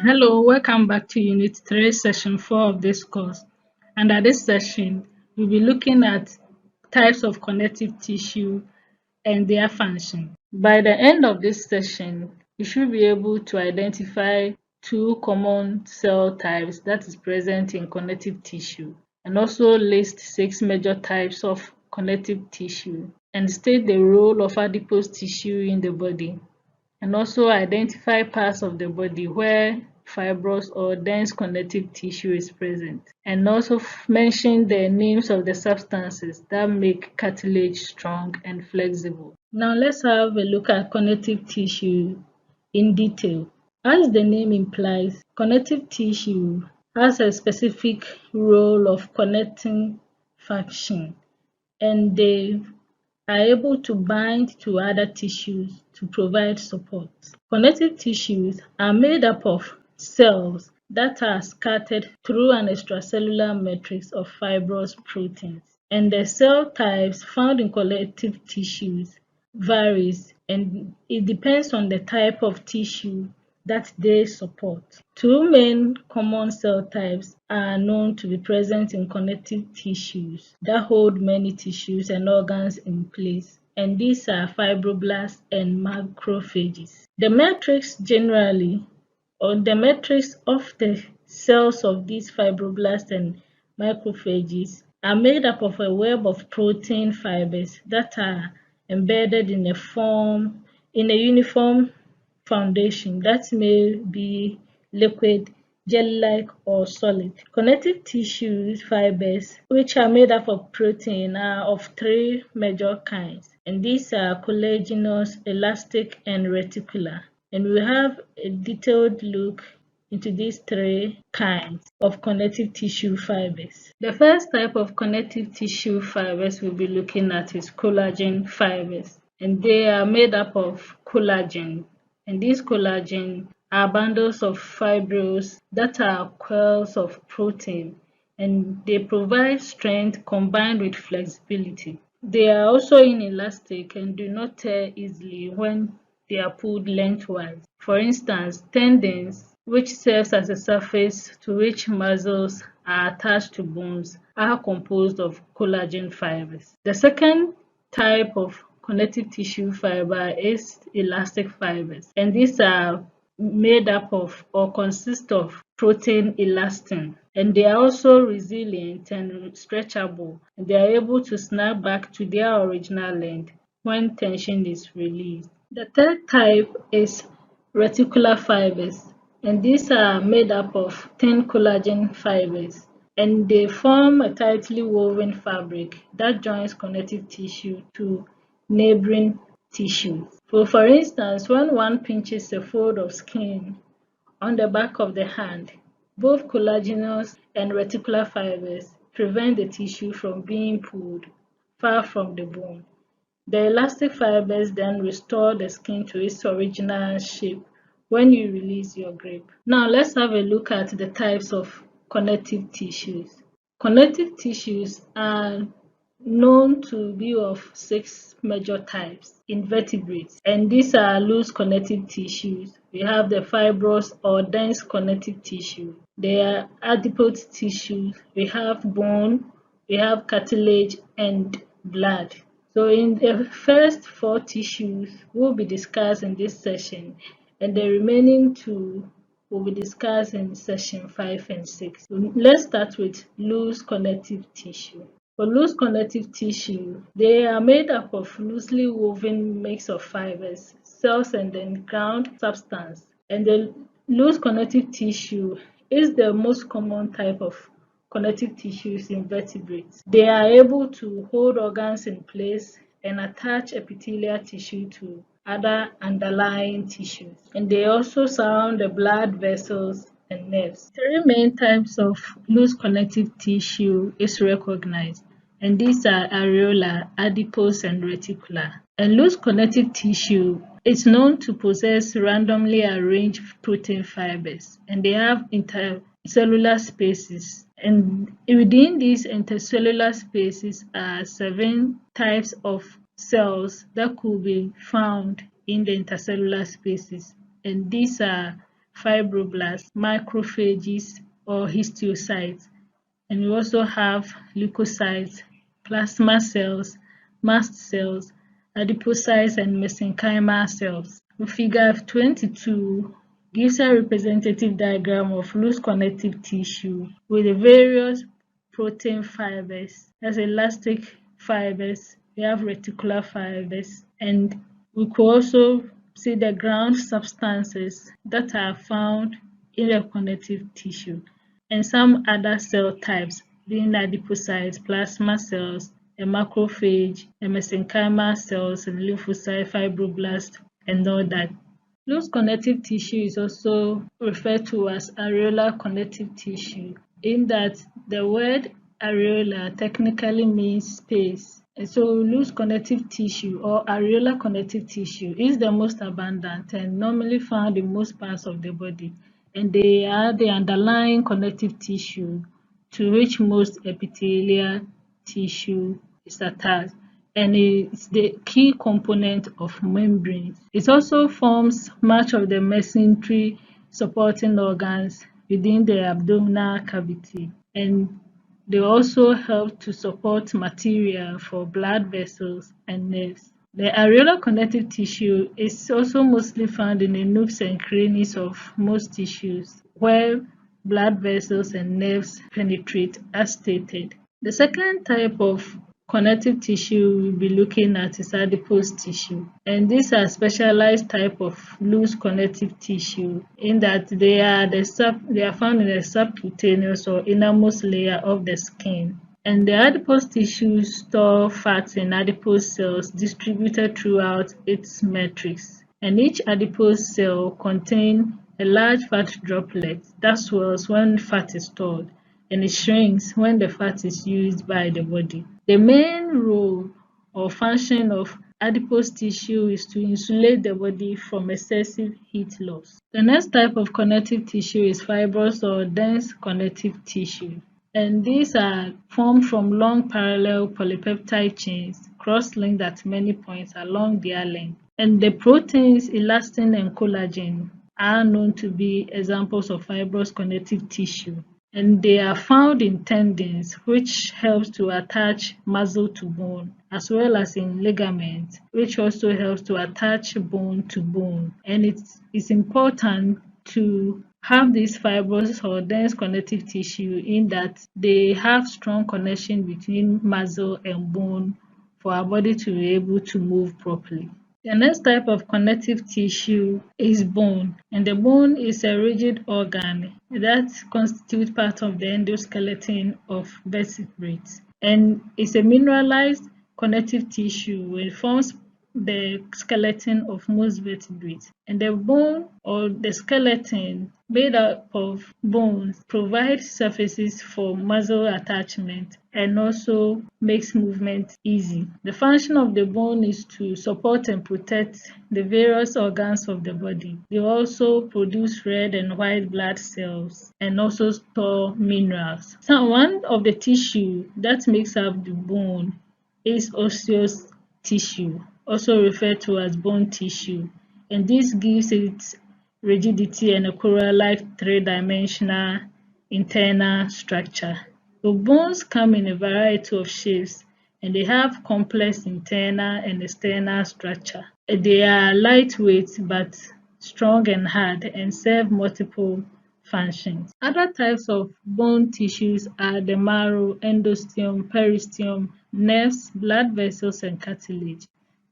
Hello, welcome back to Unit 3, Session 4 of this course. And at this session, we'll be looking at types of connective tissue and their function. By the end of this session, you should be able to identify two common cell types that is present in connective tissue, and also list 6 major types of connective tissue, and state the role of adipose tissue in the body, and also identify parts of the body where fibrous or dense connective tissue is present, and also mention the names of the substances that make cartilage strong and flexible. Now let's have a look at connective tissue in detail. As the name implies, connective tissue has a specific role of connecting function, and they are able to bind to other tissues to provide support. Connective tissues are made up of cells that are scattered through an extracellular matrix of fibrous proteins, and the cell types found in connective tissues varies, and it depends on the type of tissue that they support. Two main common cell types are known to be present in connective tissues that hold many tissues and organs in place, and these are fibroblasts and macrophages. The matrix generally, or the matrix of the cells of these fibroblasts and macrophages, are made up of a web of protein fibers that are embedded in a uniform foundation that may be liquid, gel-like, or solid. Connective tissue fibers, which are made up of protein, are of three major kinds, and these are collagenous, elastic, and reticular. And we have a detailed look into these three kinds of connective tissue fibers. The first type of connective tissue fibers we'll be looking at is collagen fibers, and they are made up of collagen, and these collagen are bundles of fibrils that are coils of protein, and they provide strength combined with flexibility. They are also inelastic and do not tear easily when they are pulled lengthwise. For instance, tendons, which serves as a surface to which muscles are attached to bones, are composed of collagen fibers. The second type of connective tissue fiber is elastic fibers, and these are made up of or consist of protein elastin, and they are also resilient and stretchable, and they are able to snap back to their original length when tension is released. The third type is reticular fibers, and these are made up of thin collagen fibers, and they form a tightly woven fabric that joins connective tissue to neighboring tissues. So for instance, when one pinches a fold of skin on the back of the hand, both collagenous and reticular fibers prevent the tissue from being pulled far from the bone. The elastic fibers then restore the skin to its original shape when you release your grip. Now let's have a look at the types of connective tissues. Connective tissues are known to be of 6 major types in vertebrates, and these are loose connective tissues. We have the fibrous or dense connective tissue. They are adipose tissues. We have bone, we have cartilage, and blood. So in the first 4 tissues will be discussed in this session, and the remaining 2 will be discussed in session 5 and 6. So let's start with loose connective tissue. For loose connective tissue, they are made up of loosely woven mix of fibers, cells, and then ground substance. And the loose connective tissue is the most common type of connective tissues in vertebrates. They are able to hold organs in place and attach epithelial tissue to other underlying tissues. And they also surround the blood vessels and nerves. 3 main types of loose connective tissue is recognized, and these are areolar, adipose, and reticular. And loose connective tissue is known to possess randomly arranged protein fibers, and they have intercellular spaces. And within these intercellular spaces are 7 types of cells that could be found in the intercellular spaces, and these are fibroblasts, macrophages or histiocytes. And we also have leukocytes, plasma cells, mast cells, adipocytes, and mesenchymal cells. Figure 22 gives a representative diagram of loose connective tissue with the various protein fibers. There's elastic fibers, we have reticular fibers, and we could also see the ground substances that are found in the connective tissue and some other cell types being adipocytes, plasma cells, a macrophage, a mesenchymal cells, and lymphocyte, fibroblasts, and all that. Loose connective tissue is also referred to as areolar connective tissue, in that the word areola technically means space. And so loose connective tissue or areolar connective tissue is the most abundant and normally found in most parts of the body, and they are the underlying connective tissue to which most epithelial tissue is attached, and it's the key component of membranes. It also forms much of the mesentery supporting organs within the abdominal cavity, and they also help to support material for blood vessels and nerves. The areolar connective tissue is also mostly found in the nooks and crannies of most tissues where blood vessels and nerves penetrate as stated. The second type of connective tissue we'll be looking at is adipose tissue, and these are specialized type of loose connective tissue in that they are found in the subcutaneous or innermost layer of the skin. And the adipose tissue store fats in adipose cells distributed throughout its matrix, and each adipose cell contains a large fat droplet that swells when fat is stored, and it shrinks when the fat is used by the body. The main role or function of adipose tissue is to insulate the body from excessive heat loss. The next type of connective tissue is fibrous or dense connective tissue, and these are formed from long parallel polypeptide chains cross-linked at many points along their length. And the proteins elastin and collagen are known to be examples of fibrous connective tissue, and they are found in tendons, which helps to attach muscle to bone, as well as in ligaments, which also helps to attach bone to bone. And it's important to have these fibrous or dense connective tissue in that they have strong connection between muscle and bone for our body to be able to move properly. The next type of connective tissue is bone, and the bone is a rigid organ that constitutes part of the endoskeleton of vertebrates, and it's a mineralized connective tissue. It forms the skeleton of most vertebrates, and the bone or the skeleton made up of bones provides surfaces for muscle attachment and also makes movement easy. The function of the bone is to support and protect the various organs of the body. They also produce red and white blood cells and also store minerals. So one of the tissue that makes up the bone is osseous tissue, also referred to as bone tissue, and this gives it rigidity and a coral-like three-dimensional internal structure. The bones come in a variety of shapes, and they have complex internal and external structure. They are lightweight but strong and hard and serve multiple functions. Other types of bone tissues are the marrow, endosteum, periosteum, nerves, blood vessels, and cartilage.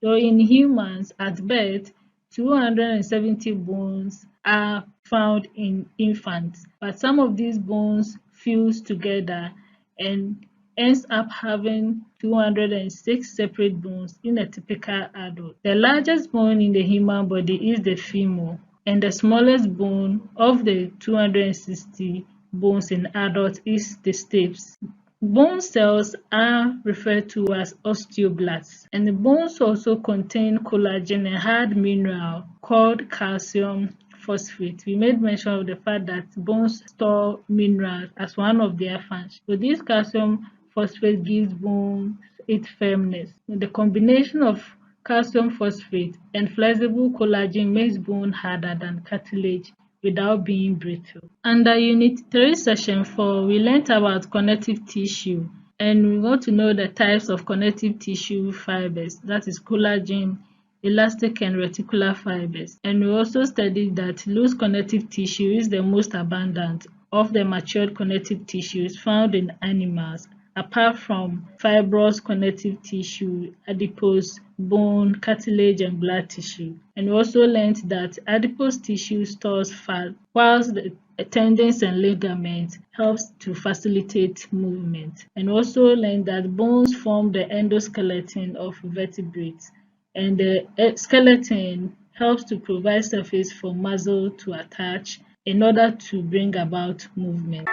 So in humans, at birth, 270 bones are found in infants, but some of these bones fuse together and ends up having 206 separate bones in a typical adult. The largest bone in the human body is the femur, and the smallest bone of the 260 bones in adults is the stapes. Bone cells are referred to as osteoblasts, and the bones also contain collagen and hard mineral called calcium phosphate. We made mention of the fact that bones store minerals as one of their functions. So this calcium phosphate gives bones its firmness. The combination of calcium phosphate and flexible collagen makes bone harder than cartilage without being brittle. Under Unit 3, Section 4, we learnt about connective tissue, and we want to know the types of connective tissue fibers, that is collagen, elastic and reticular fibers. And we also studied that loose connective tissue is the most abundant of the matured connective tissues found in animals, apart from fibrous connective tissue, adipose, bone, cartilage, and blood tissue. And we also learned that adipose tissue stores fat, whilst the tendons and ligaments helps to facilitate movement. And we also learned that bones form the endoskeleton of vertebrates, and the skeleton helps to provide surface for muscle to attach in order to bring about movement.